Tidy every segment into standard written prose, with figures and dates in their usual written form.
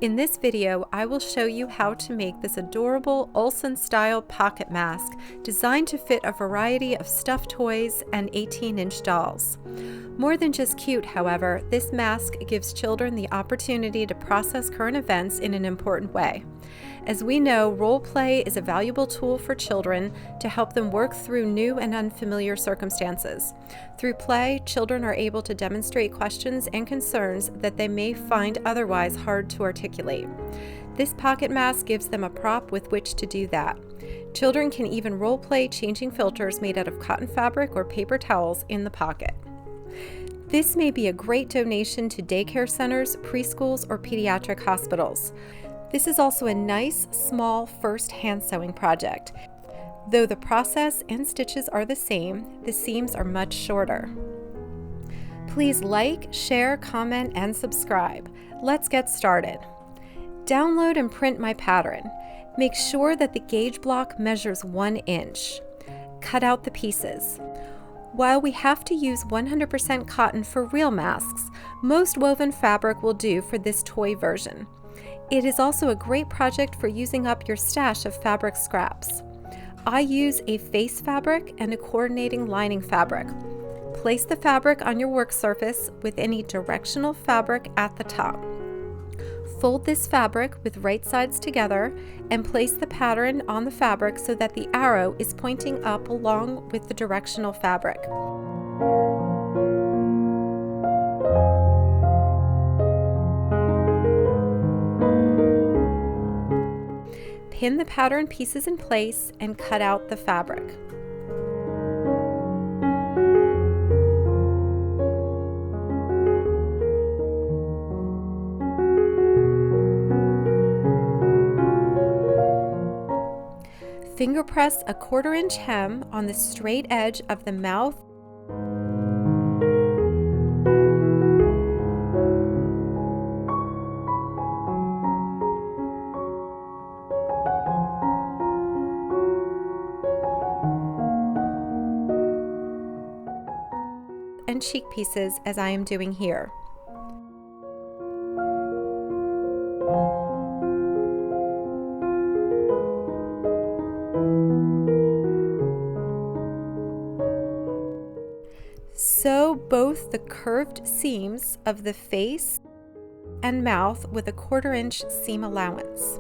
In this video, I will show you how to make this adorable Olson-style pocket mask designed to fit a variety of stuffed toys and 18-inch dolls. More than just cute, however, this mask gives children the opportunity to process current events in an important way. As we know, role play is a valuable tool for children to help them work through new and unfamiliar circumstances. Through play, children are able to demonstrate questions and concerns that they may find otherwise hard to articulate. This pocket mask gives them a prop with which to do that. Children can even role play changing filters made out of cotton fabric or paper towels in the pocket. This may be a great donation to daycare centers, preschools, or pediatric hospitals. This is also a nice, small first hand sewing project. Though the process and stitches are the same, the seams are much shorter. Please like, share, comment, and subscribe. Let's get started. Download and print my pattern. Make sure that the gauge block measures 1 inch. Cut out the pieces. While we have to use 100% cotton for real masks, most woven fabric will do for this toy version. It is also a great project for using up your stash of fabric scraps. I use a face fabric and a coordinating lining fabric. Place the fabric on your work surface with any directional fabric at the top. Fold this fabric with right sides together and place the pattern on the fabric so that the arrow is pointing up along with the directional fabric. Pin the pattern pieces in place and cut out the fabric. Finger press a 1/4 inch hem on the straight edge of the mouth and cheek pieces as I am doing here. Sew both the curved seams of the face and mouth with a 1/4 inch seam allowance.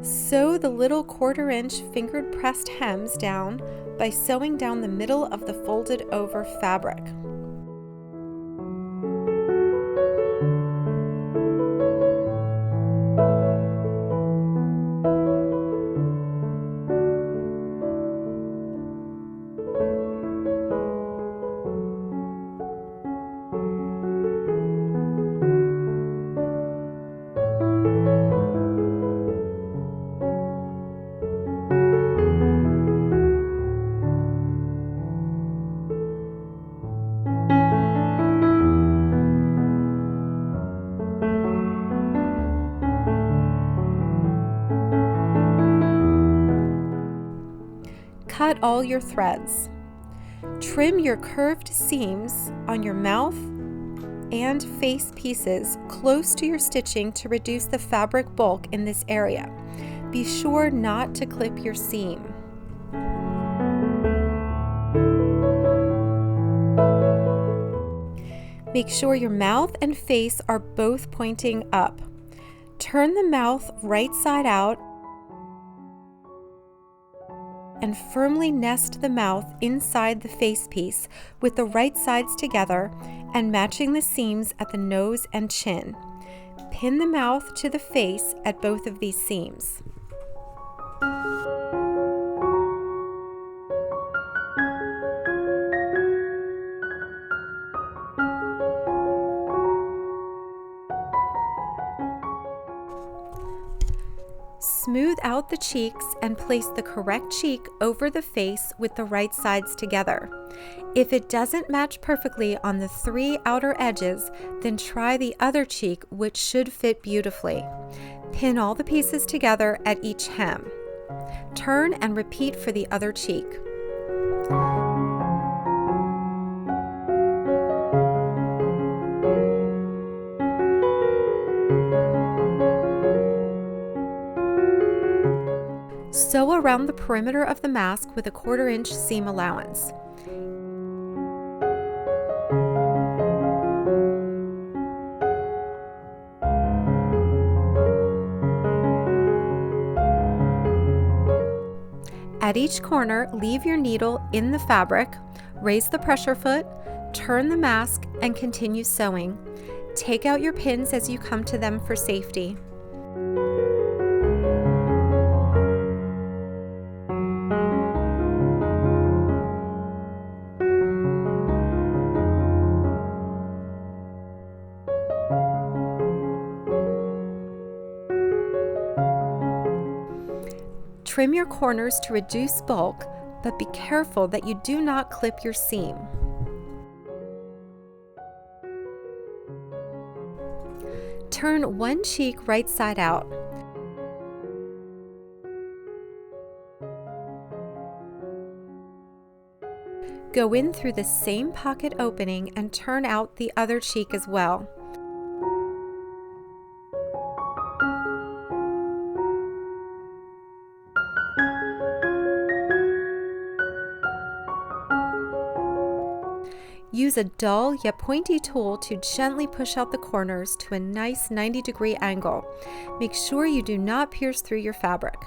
Sew the little 1/4 inch fingered pressed hems down by sewing down the middle of the folded over fabric. Cut all your threads. Trim your curved seams on your mouth and face pieces close to your stitching to reduce the fabric bulk in this area. Be sure not to clip your seam. Make sure your mouth and face are both pointing up. Turn the mouth right side out and firmly nest the mouth inside the face piece with the right sides together and matching the seams at the nose and chin. Pin the mouth to the face at both of these seams. Smooth out the cheeks and place the correct cheek over the face with the right sides together. If it doesn't match perfectly on the 3 outer edges, then try the other cheek, which should fit beautifully. Pin all the pieces together at each hem. Turn and repeat for the other cheek. Sew around the perimeter of the mask with a 1/4 inch seam allowance. At each corner, leave your needle in the fabric, raise the pressure foot, turn the mask, and continue sewing. Take out your pins as you come to them for safety. Trim your corners to reduce bulk, but be careful that you do not clip your seam. Turn one cheek right side out. Go in through the same pocket opening and turn out the other cheek as well. Use a dull yet pointy tool to gently push out the corners to a nice 90-degree angle. Make sure you do not pierce through your fabric.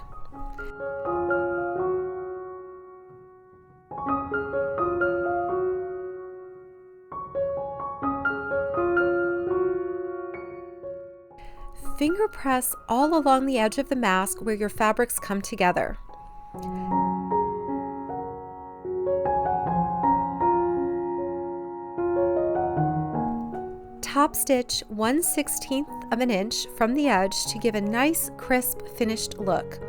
Finger press all along the edge of the mask where your fabrics come together. Top stitch 1/16 of an inch from the edge to give a nice, crisp, finished look.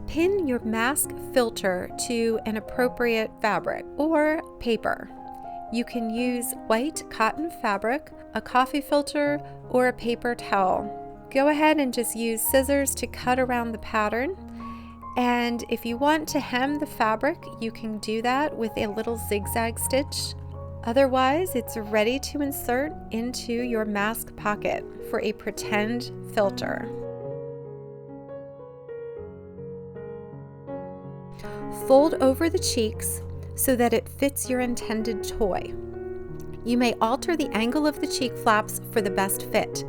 Pin your mask filter to an appropriate fabric or paper. You can use white cotton fabric, a coffee filter, or a paper towel. Go ahead and just use scissors to cut around the pattern. And if you want to hem the fabric, you can do that with a little zigzag stitch. Otherwise, it's ready to insert into your mask pocket for a pretend filter. Fold over the cheeks so that it fits your intended toy. You may alter the angle of the cheek flaps for the best fit.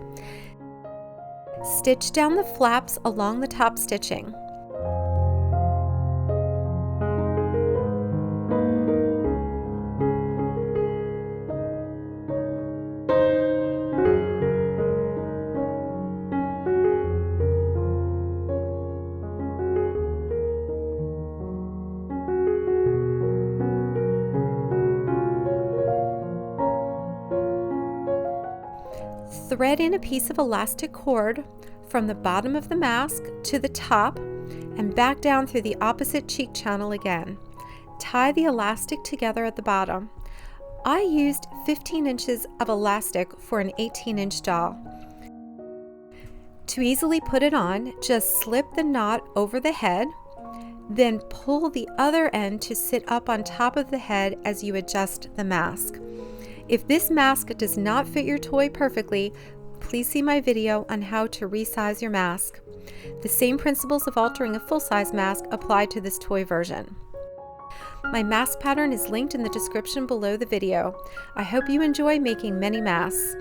Stitch down the flaps along the top stitching. Thread in a piece of elastic cord from the bottom of the mask to the top and back down through the opposite cheek channel again. Tie the elastic together at the bottom. I used 15 inches of elastic for an 18-inch doll. To easily put it on, just slip the knot over the head, then pull the other end to sit up on top of the head as you adjust the mask. If this mask does not fit your toy perfectly, please see my video on how to resize your mask. The same principles of altering a full-size mask apply to this toy version. My mask pattern is linked in the description below the video. I hope you enjoy making many masks.